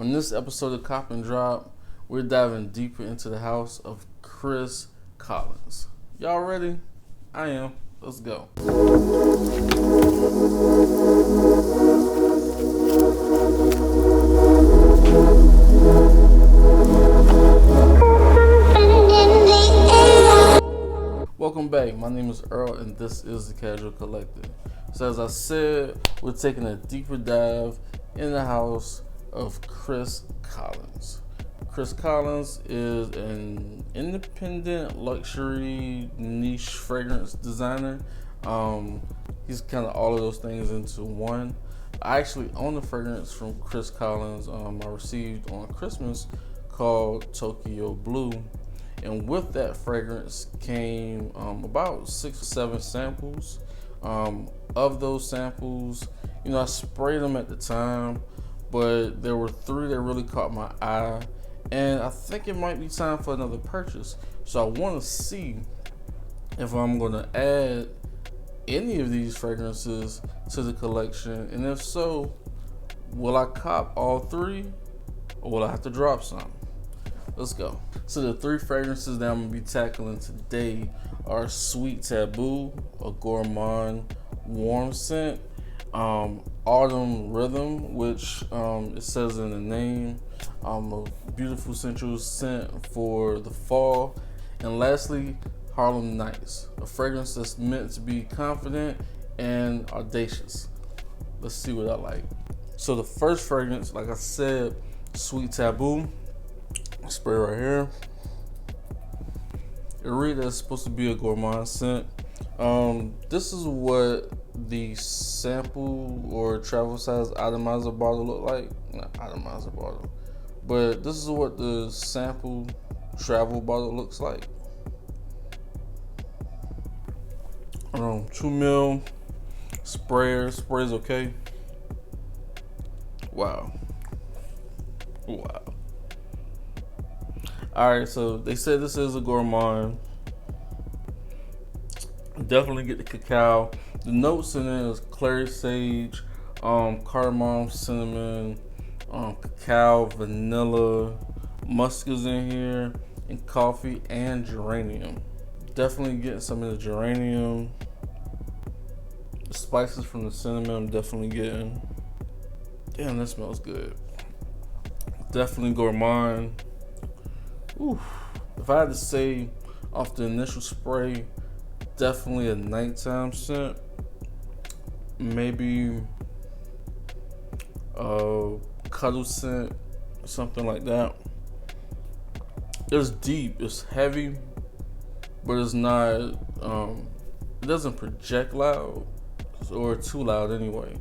On this episode of Cop and Drop, we're diving deeper into the house of Chris Collins. Y'all ready? I am. Let's go. Welcome back. My name is Earl, and this is the Casual Collector. So, as I said, we're taking a deeper dive in the house of Chris Collins. Chris Collins is an independent luxury niche fragrance designer. He's kind of all of those things into one. I actually own a fragrance from Chris Collins I received on Christmas called Tokyo Blue. And with that fragrance came about 6 or 7 samples. Of those samples, I sprayed them at the time, but there were 3 that really caught my eye. And I think it might be time for another purchase. So I want to see if I'm going to add any of these fragrances to the collection. And if so, will I cop all 3 or will I have to drop some? Let's go. So the 3 fragrances that I'm going to be tackling today are Sweet Taboo, a gourmand warm scent, Autumn Rhythm, which it says in the name, a beautiful sensual scent for the fall, and lastly, Harlem Night, a fragrance that's meant to be confident and audacious. Let's see what I like. So the first fragrance, like I said, Sweet Taboo. Spray right here. It reads that it's supposed to be a gourmand scent. This is what the sample or travel size atomizer bottle look like. Not atomizer bottle, but this is what the sample travel bottle looks like. 2 ml sprays okay. Wow. Alright, so they said this is a gourmand. Definitely get the cacao. The notes in it is clary sage, cardamom, cinnamon, cacao, vanilla, musk is in here, and coffee and geranium. Definitely getting some of the geranium. The spices from the cinnamon I'm definitely getting. Damn, that smells good. Definitely gourmand. Ooh. If I had to say off the initial spray, definitely a nighttime scent. Maybe a cuddle scent, something like that. It's deep, it's heavy, but it's not, it doesn't project loud or too loud anyway,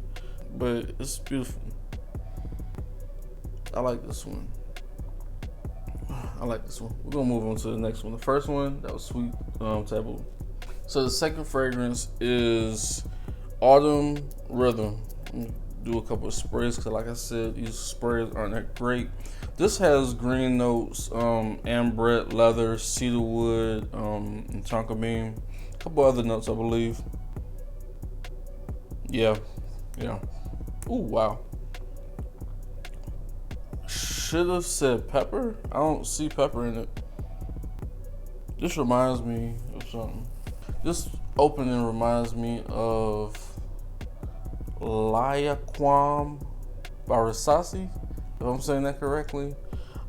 but it's beautiful. I like this one. We're gonna move on to the next one. The first one, that was Sweet Taboo. So the second fragrance is Autumn Rhythm. Do a couple of sprays because, like I said, these sprays aren't that great. This has green notes, ambrette, leather, cedarwood, and tonka bean. A couple other notes, I believe. Yeah. Ooh, wow. Should have said pepper. I don't see pepper in it. This reminds me of something. This opening reminds me of Layaquam by Rasasi, if I'm saying that correctly.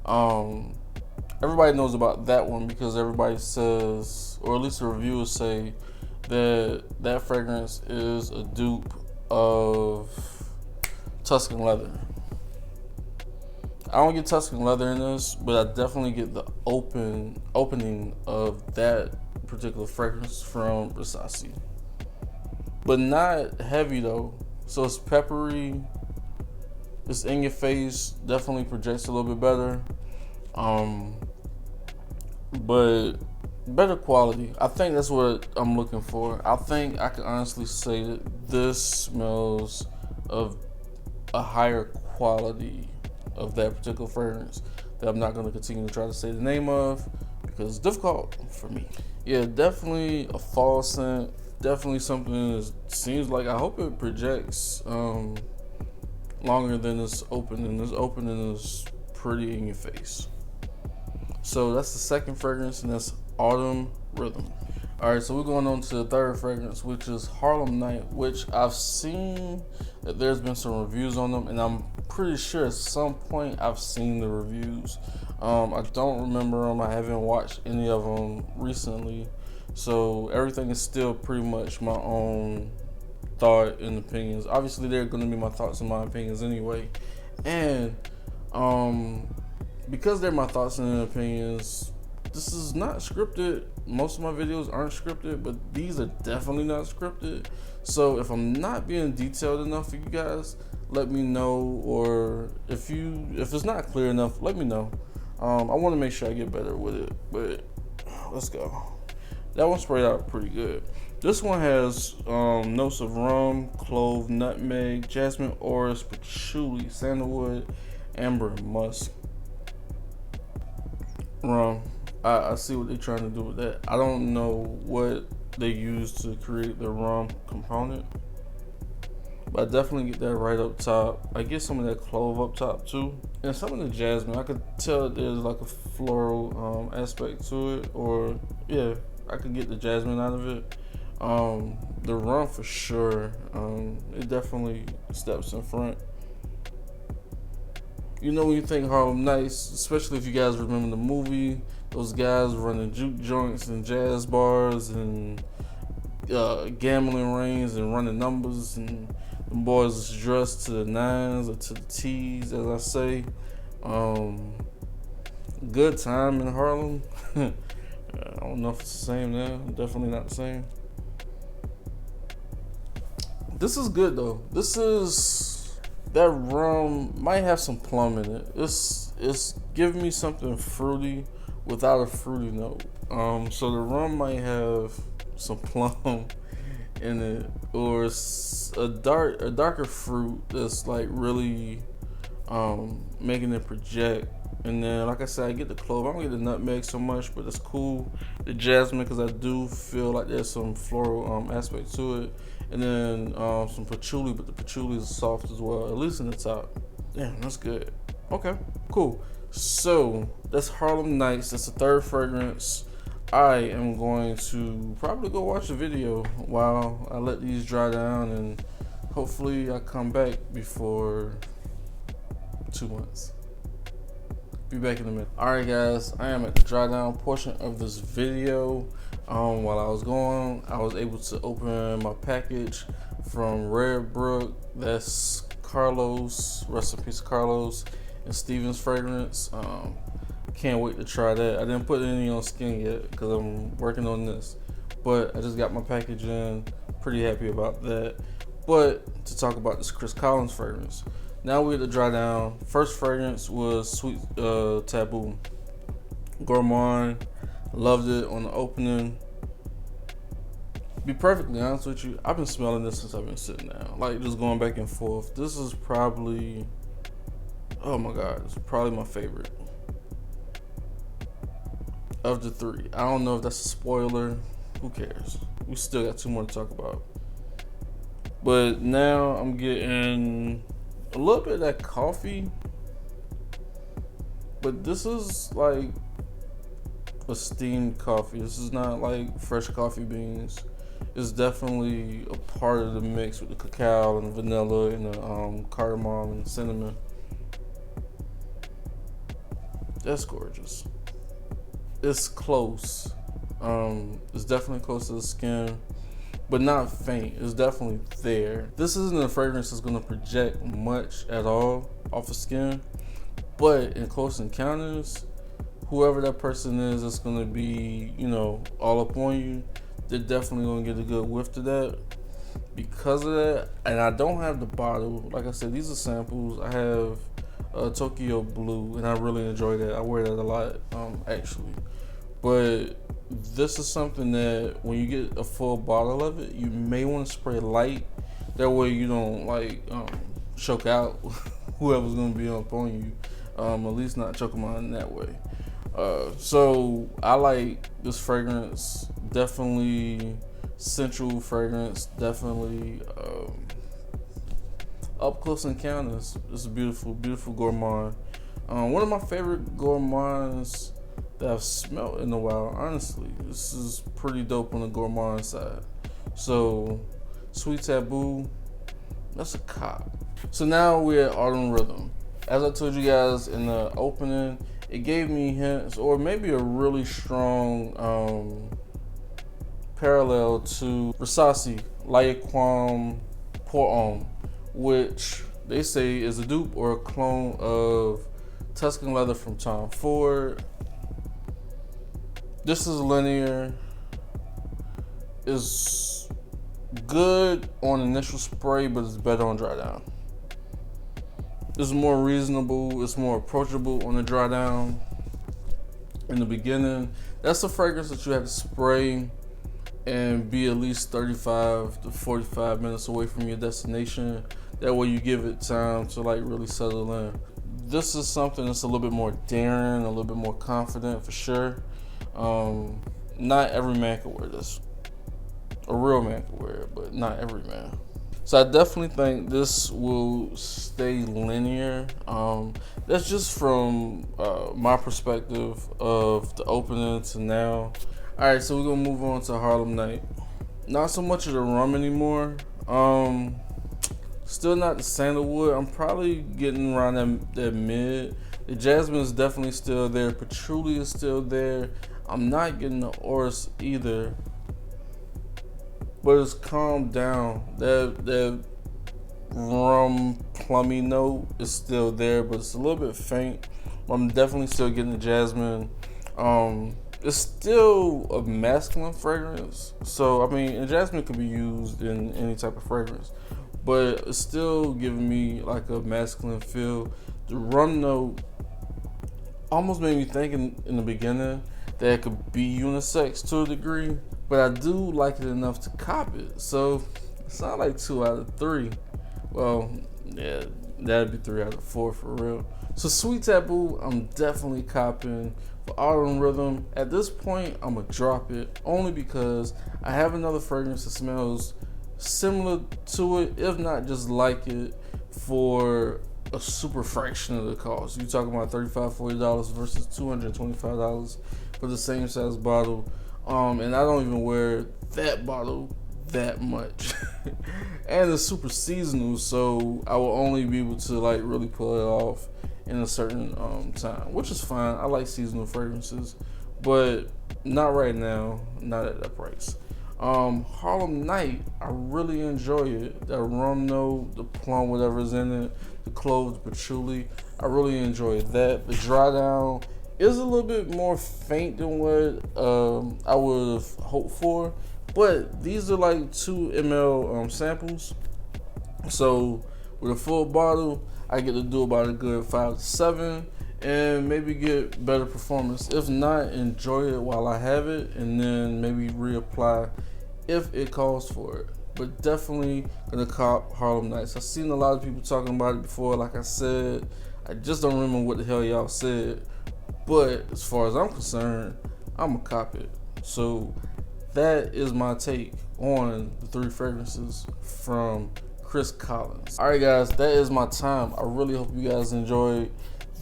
Everybody knows about that one because everybody says, or at least the reviewers say, that fragrance is a dupe of Tuscan Leather. I don't get Tuscan Leather in this, but I definitely get the opening of that particular fragrance from Rasasi. But not heavy though. So it's peppery. It's in your face. Definitely projects a little bit better. But better quality. I think that's what I'm looking for. I think I can honestly say that this smells of a higher quality of that particular fragrance that I'm not going to continue to try to say the name of because it's difficult for me. Yeah, definitely a fall scent. Definitely something that seems like, I hope it projects longer than this opening. This opening is pretty in your face. So that's the second fragrance, and that's Autumn Rhythm. All right, so we're going on to the third fragrance, which is Harlem Night, which I've seen that there's been some reviews on them, and I'm pretty sure at some point I've seen the reviews. I don't remember them. I haven't watched any of them recently, so everything is still pretty much my own thought and opinions. Obviously, they're going to be my thoughts and my opinions anyway, and because they're my thoughts and opinions, this is not scripted. Most of my videos aren't scripted, but these are definitely not scripted. So if I'm not being detailed enough for you guys, let me know, or if it's not clear enough, let me know. I want to make sure I get better with it, but let's go. That one sprayed out pretty good. This one has notes of rum, clove, nutmeg, jasmine, orris, patchouli, sandalwood, amber, and musk. Rum. I see what they're trying to do with that. I don't know what they use to create the rum component, but I definitely get that right up top. I get some of that clove up top too, and some of the jasmine. I could tell that there's like a floral aspect to it, or yeah, I could get the jasmine out of it. The rum for sure. It definitely steps in front. You know, when you think Harlem Nights, especially if you guys remember the movie, those guys running juke joints and jazz bars and gambling rings and running numbers, and the boys is dressed to the nines or to the T's, as I say. Good time in Harlem. I don't know if it's the same now. Definitely not the same. This is good though. That rum might have some plum in it. It's giving me something fruity without a fruity note. So the rum might have some plum in it, or a darker fruit that's like really making it project. And then, like I said, I get the clove. I don't get the nutmeg so much, but it's cool. The jasmine, because I do feel like there's some floral aspect to it. And then some patchouli, but the patchouli is soft as well, at least in the top. Damn, that's good. Okay, cool. So that's Harlem Nights. That's the third fragrance. I am going to probably go watch the video while I let these dry down, and hopefully I come back before 2 months. Be back in a minute. Alright guys, I am at the dry down portion of this video. While I was going, I was able to open my package from Red Brook. That's Carlos, rest in peace Carlos, and Steven's fragrance. Can't wait to try that. I didn't put any on skin yet because I'm working on this, but I just got my package in. Pretty happy about that. But to talk about this Chris Collins fragrance, now we're at the dry down. First fragrance was Sweet Taboo. Gourmand. Loved it on the opening. Be perfectly honest with you, I've been smelling this since I've been sitting down. Like, just going back and forth. This is probably, oh my God, it's probably my favorite of the three. I don't know if that's a spoiler. Who cares? We still got 2 more to talk about. But now I'm getting a little bit of that coffee. But this is like a steamed coffee. This is not like fresh coffee beans. It's definitely a part of the mix with the cacao and the vanilla and the cardamom and cinnamon. That's gorgeous. It's close. It's definitely close to the skin, but not faint. It's definitely there. This isn't a fragrance that's gonna project much at all off the skin, but in close encounters, whoever that person is that's gonna be, all up on you, they're definitely gonna get a good whiff to that. Because of that, and I don't have the bottle. Like I said, these are samples. I have Tokyo Blue, and I really enjoy that. I wear that a lot, actually. But this is something that when you get a full bottle of it, you may want to spray light. That way you don't choke out whoever's gonna be up on you. At least not choke them out in that way. So I like this fragrance. Definitely sensual fragrance. Definitely up close encounters. It's a beautiful, beautiful gourmand. One of my favorite gourmands that I've smelled in a while, honestly. This is pretty dope on the gourmand side. So, Sweet Taboo, that's a cop. So now we're at Autumn Rhythm. As I told you guys in the opening, it gave me hints, or maybe a really strong parallel to Versace Layaquam Pour Homme, which they say is a dupe or a clone of Tuscan Leather from Tom Ford. This is linear. It's good on initial spray, but it's better on dry down. It's more reasonable, it's more approachable on the dry down. In the beginning, that's a fragrance that you have to spray and be at least 35 to 45 minutes away from your destination. That way you give it time to like really settle in. This is something that's a little bit more daring, a little bit more confident for sure. Not every man can wear this. A real man can wear it, but not every man. So I definitely think this will stay linear. That's just from my perspective of the opening to now. Alright, so we're gonna move on to Harlem Night. Not so much of the rum anymore. Still not the sandalwood. I'm probably getting around that mid. The jasmine is definitely still there. Patchouli is still there. I'm not getting the orris either. But it's calmed down. That rum plummy note is still there, but it's a little bit faint. I'm definitely still getting the jasmine. It's still a masculine fragrance. So, I mean, and jasmine could be used in any type of fragrance, but it's still giving me like a masculine feel. The rum note almost made me think in the beginning that it could be unisex to a degree, but I do like it enough to cop it. So it's not like 2 out of 3. Well, yeah, that'd be 3 out of 4 for real. So Sweet Taboo, I'm definitely copping. For Autumn Rhythm, at this point, I'm gonna drop it only because I have another fragrance that smells similar to it, if not just like it, for a super fraction of the cost. You're talking about $35, $40 versus $225 for the same size bottle. And I don't even wear that bottle that much. And it's super seasonal, so I will only be able to like really pull it off in a certain time, which is fine. I like seasonal fragrances, but not right now, not at that price. Harlem Night, I really enjoy it. That rum note, the plum, whatever's in it, the cloves, the patchouli, I really enjoy that. The dry down is a little bit more faint than what I would have hoped for, but these are like 2 ml samples. So with a full bottle, I get to do about a good 5 to 7 and maybe get better performance. If not, enjoy it while I have it and then maybe reapply if it calls for it. But definitely gonna cop Harlem Nights. I've seen a lot of people talking about it before. Like I said, I just don't remember what the hell y'all said. But as far as I'm concerned, I'm gonna cop it. So that is my take on the 3 fragrances from Chris Collins. Alright guys, that is my time. I really hope you guys enjoyed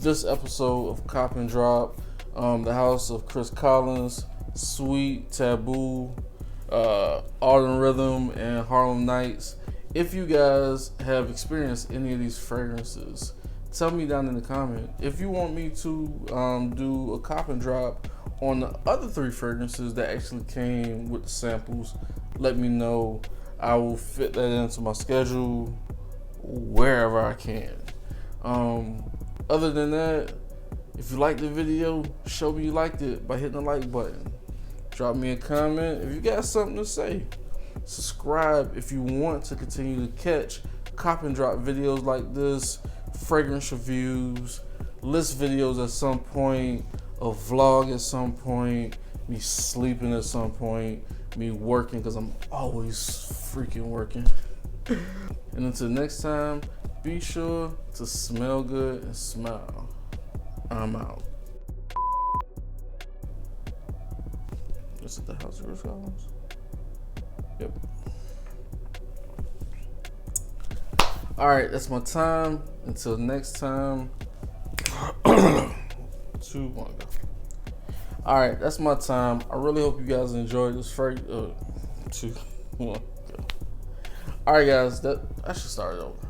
this episode of Cop and Drop, the house of Chris Collins, Sweet Taboo, Autumn Rhythm, and Harlem Nights. If you guys have experienced any of these fragrances, tell me down in the comment. If you want me to do a Cop and Drop on the other 3 fragrances that actually came with the samples, let me know. I will fit that into my schedule wherever I can. Other than that, if you liked the video, show me you liked it by hitting the like button. Drop me a comment if you got something to say. Subscribe if you want to continue to catch Cop and Drop videos like this, fragrance reviews, list videos at some point, a vlog at some point, me sleeping at some point, me working because I'm always freaking working. And until next time, be sure to smell good and smile. I'm out. Is it the house of Chris Collins? Yep. All right, that's my time. Until next time. 2, 1, go. All right, that's my time. I really hope you guys enjoyed this. 2, 1, go. All right, guys. I should start over.